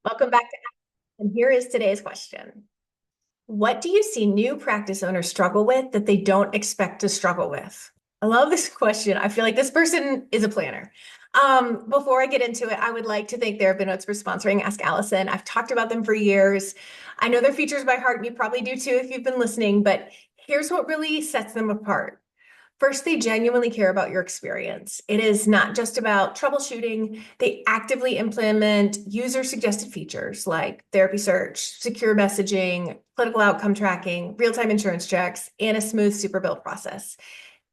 Welcome back to and here is today's question. What do you see new practice owners struggle with that they don't expect to struggle with? I love this question. I feel like this person is a planner. Before I get into it, I would like to thank TherapyNotes for sponsoring Ask Allison. I've talked about them for years. I know their features by heart, and you probably do too if you've been listening, but here's what really sets them apart. First, they genuinely care about your experience. It is not just about troubleshooting. They actively implement user-suggested features like therapy search, secure messaging, clinical outcome tracking, real-time insurance checks, and a smooth super bill process.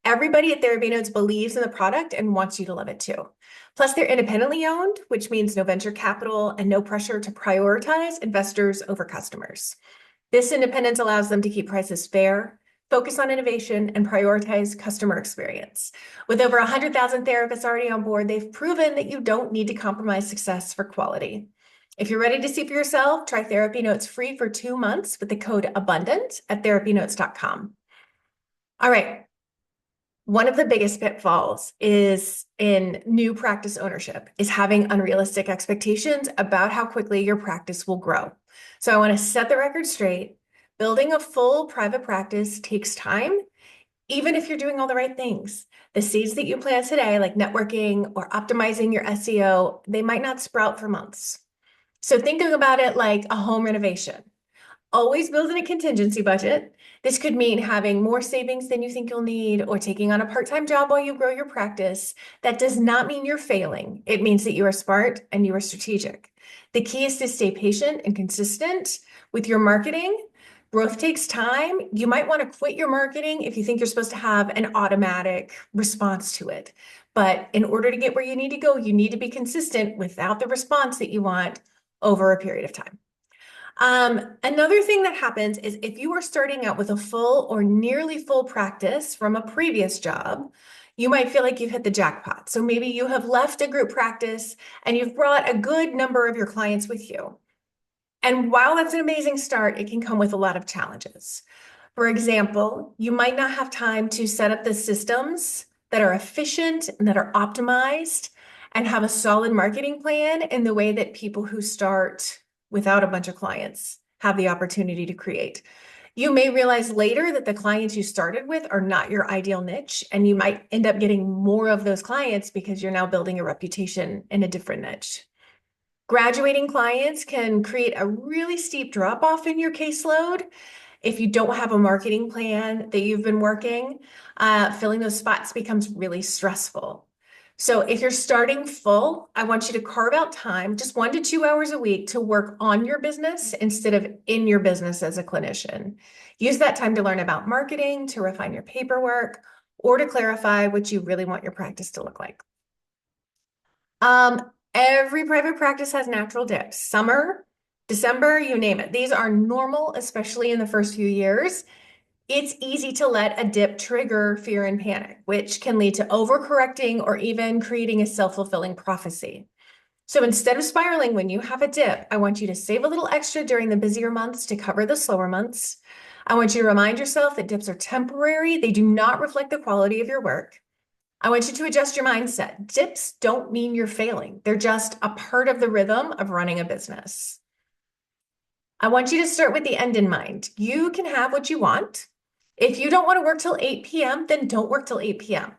Everybody at TherapyNotes believes in the product and wants you to love it too. Plus, they're independently owned, which means no venture capital and no pressure to prioritize investors over customers. This independence allows them to keep prices fair, focus on innovation, and prioritize customer experience. With over 100,000 therapists already on board, they've proven that you don't need to compromise success for quality. If you're ready to see for yourself, try TherapyNotes free for 2 months with the code ABUNDANT at therapynotes.com. All right. One of the biggest pitfalls is in new practice ownership is having unrealistic expectations about how quickly your practice will grow. So I want to set the record straight. Building a full private practice takes time, even if you're doing all the right things. The seeds that you plant today, like networking or optimizing your SEO, they might not sprout for months. So thinking about it like a home renovation. Always build in a contingency budget. This could mean having more savings than you think you'll need or taking on a part-time job while you grow your practice. That does not mean you're failing. It means that you are smart and you are strategic. The key is to stay patient and consistent with your marketing. Growth takes time. You might want to quit your marketing if you think you're supposed to have an automatic response to it. But in order to get where you need to go, you need to be consistent without the response that you want over a period of time. Another thing that happens is if you are starting out with a full or nearly full practice from a previous job, you might feel like you've hit the jackpot. So maybe you have left a group practice and you've brought a good number of your clients with you. And while that's an amazing start, it can come with a lot of challenges. For example, you might not have time to set up the systems that are efficient and that are optimized and have a solid marketing plan in the way that people who start without a bunch of clients have the opportunity to create. You may realize later that the clients you started with are not your ideal niche, and you might end up getting more of those clients because you're now building a reputation in a different niche. Graduating clients can create a really steep drop off in your caseload. If you don't have a marketing plan that you've been working, filling those spots becomes really stressful. So if you're starting full, I want you to carve out time, just 1 to 2 hours a week to work on your business instead of in your business as a clinician. Use that time to learn about marketing, to refine your paperwork, or to clarify what you really want your practice to look like. Every private practice has natural dips. Summer, December, you name it. These are normal, especially in the first few years. It's easy to let a dip trigger fear and panic, which can lead to overcorrecting or even creating a self-fulfilling prophecy. So instead of spiraling when you have a dip, I want you to save a little extra during the busier months to cover the slower months. I want you to remind yourself that dips are temporary. They do not reflect the quality of your work. I want you to adjust your mindset. Dips don't mean you're failing. They're just a part of the rhythm of running a business. I want you to start with the end in mind. You can have what you want. If you don't want to work till 8 p.m., then don't work till 8 p.m.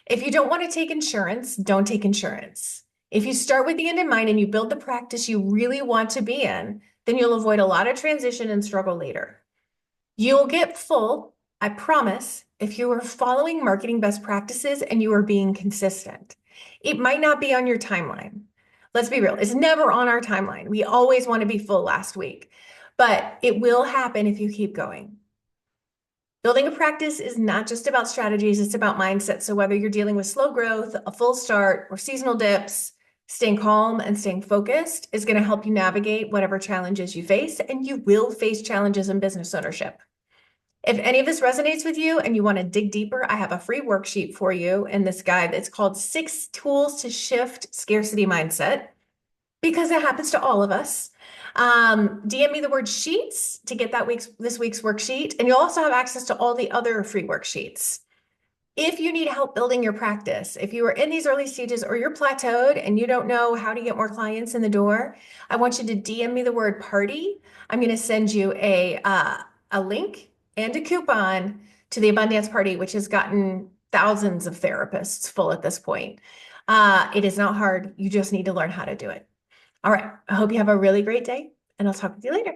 If you don't want to take insurance, don't take insurance. If you start with the end in mind and you build the practice you really want to be in, then you'll avoid a lot of transition and struggle later. You'll get full, I promise, if you are following marketing best practices and you are being consistent. It might not be on your timeline. Let's be real, it's never on our timeline. We always want to be full last week, but it will happen if you keep going. Building a practice is not just about strategies, it's about mindset. So whether you're dealing with slow growth, a full start, or seasonal dips, staying calm and staying focused is going to help you navigate whatever challenges you face, and you will face challenges in business ownership. If any of this resonates with you and you want to dig deeper, I have a free worksheet for you in this guide that's called 6 Tools to Shift Scarcity Mindset, because it happens to all of us. DM me the word sheets to get this week's worksheet, and you'll also have access to all the other free worksheets. If you need help building your practice, if you are in these early stages or you're plateaued and you don't know how to get more clients in the door, I want you to DM me the word party. I'm going to send you a link and a coupon to the Abundance Party, which has gotten thousands of therapists full at this point. It is not hard. You just need to learn how to do it. All right. I hope you have a really great day, and I'll talk with you later.